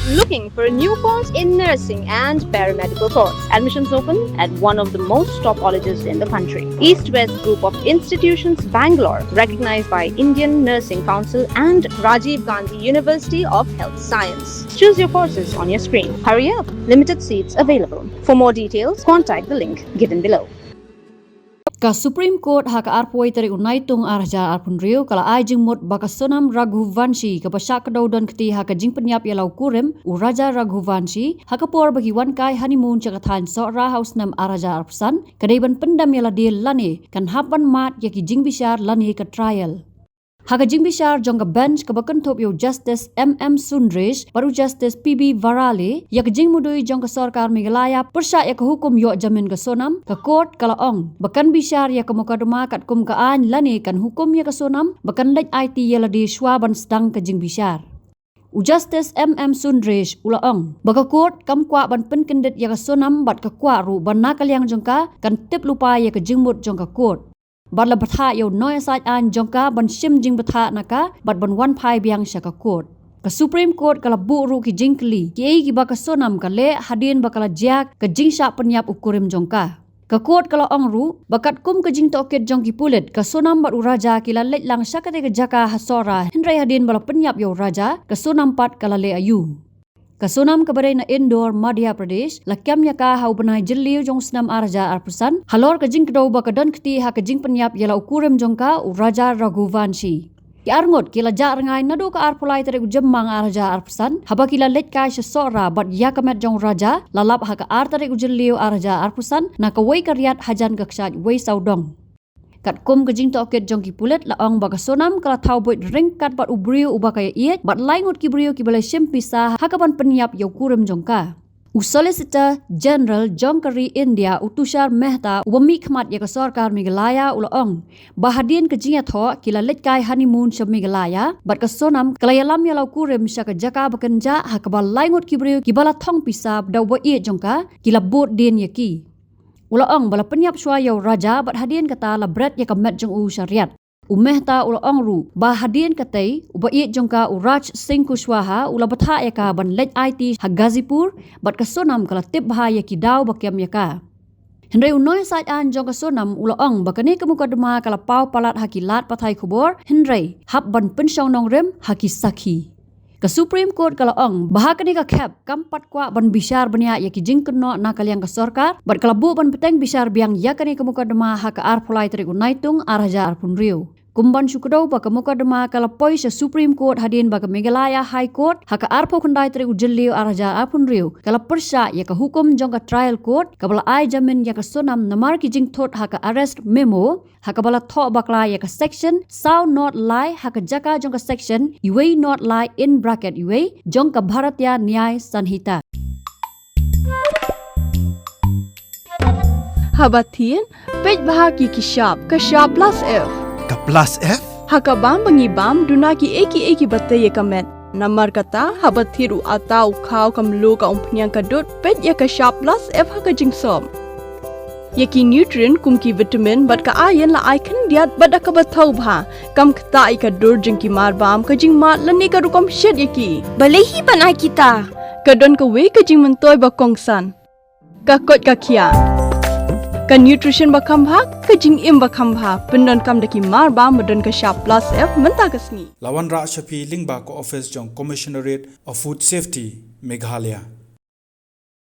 Looking for a new course in nursing and paramedical course? Admissions open at one of the most top colleges in the country. East-West Group of Institutions, Bangalore, recognized by Indian Nursing Council and Rajiv Gandhi University of Health Science. Choose your courses on your screen. Hurry up! Limited seats available. For more details, contact the link given below. Ka Supreme Court haka arpoi tari unai tung arja arpun rio kala ai jingmut baka sonam Raghuvanshi ka pasak daudan kti haka jing penyap yalau kurem uraja Raghuvanshi haka por bagi wan kai honeymoon chaka than so ra house nam araja arpsan kadaiban pendam yala deal lani kan hapan mat yaki jing bishar lani ka trial. Haka jing bishar jong ka bench ka bakan top yo Justice M.M. Sundresh baru Justice P.B. Varale yak jing mudui jong ka sarkar Meghalaya persya yak hukum yo jamin ka sonam ka court kala ong bakan bishar yak mukaduma kat kum ka an lani kan hukum yak sonam bakan lej IT yala di shwaban sedang ka jing bishar. Justice M.M. Sundresh ula ong baka court kam kwa ban penkendit yak sonam bat ka kwa ru ban nakaliang jong ka kan tip lupa yak jing mud jong ka court. Bat la batha yo noy saj an jongka ban sim jing batha naka bat ban wan phai biang shaka court. Ka Supreme Court kala bu ru ki jingkli ki ei ki baka sonam ka le hadin bakala jak ka jing sha penyap ukurim jongka. Ka court kala ong ru bakat kum ka jing toket jong ki pulit ka sonam bat uraja kila lej lang shakate ka jaka hasora hindrai hadin bala penyap yo raja ka sonam pat kala le ayu. Kasonam kabadai na Indore, Madhya Pradesh, lakyam yaka hau benai jeliu jong senam araja arpusan, halor ka jing kedau baka don keti ha ka jing penyap yala ukurim jongka uraja Raghuvanshi. Ki arngot kila ja rengai nado ka arpulai tere ujemmang araja arpusan, haba kila let kai sesora bat yakamet jong raja, lalap ha ka ar tere ujeliu araja arpusan, na ka wei karyat hajan ka ksaj wei saudong. Kat kum ka jing toket jong ki pulet la ong baka sonam kala thau boit ringkat bat ubriu ubaka iet bat laingut ki briu ki balai simpisa hakapan penyap yo kurim jongka. Solicitor General Jongkari India Tushar Mehta wami khmat ya ka sarkar Meghalaya ula ong bahadien ka jinga tho kila let kai honeymoon sa Meghalaya bat ka sonam kala yalam yalau kurim sha ka jaka bakanja hakabal laingut ki briu ki bala thong pisab daw wa iet jongka kila bot din yaki. Ula ong bala penyap suayo raja bat hadien kata la bret ya kamet jong u syariat. Umehta ula ong ru ba hadien katai uba iet jongka Raj Singh Kushwaha ula batha ya ka ban lej IT ha Gazipur bat ka sonam kala tip bahaya ki daw bakyam ya ka. Hendrai unoy saj an jong ka sonam ula ong bakane ka mukadama kala pau palat hakilat pathai khubor hendrai hap ban pensyong nong rem haki sakhi. Ka Supreme Court kala ong bahakani ka khap kampat kwa ban bishar bania yaki jing keno na kaliang ka sarkar bat kala bu ban peteng bishar biang yakani ka mukadama ha ka arpulai tere unaitung araja arpun rio. Kumban syukudau baka mukadama kala poi sa Supreme Court hadin baka Meghalaya High Court haka arpo kandai tere ujeliu araja arpun rio kala persya yaka hukum jong ka trial court kabala ai jamin yaka sonam namar ki jing thot haka arrest memo haka bala tho bakla yaka section shall not lie haka jaka jong ka section you may not lie in bracket you may jong ka Bharatiya Nyay Sanhita. Habatin pej bahagi kishap kashap plus F Ka plus F? Hakabam bangibam dunaki eki batay kamet. Namar kata habathiru atau kau kamlu ka umpnyang kadut pet ya ka sharp plus F haka jingsom. Yaki nutrient kumki vitamin bat ka ayan la icon diat bat ka bathau bha kam kta ka dur jingki marbam ka jing mat lani ka rukom shed yaki. Balehi banai kita. Kadon ka we ka jing mentoy ba kongsan. Ka kot ka kia. Ka nutrition bakam bha ka jing im bakam bha pendon kam daki mar ba modon ka sharp plus F menta kasni Lawan Ra Shafi Lingba ko office jong Commissionerate of Food Safety Meghalaya.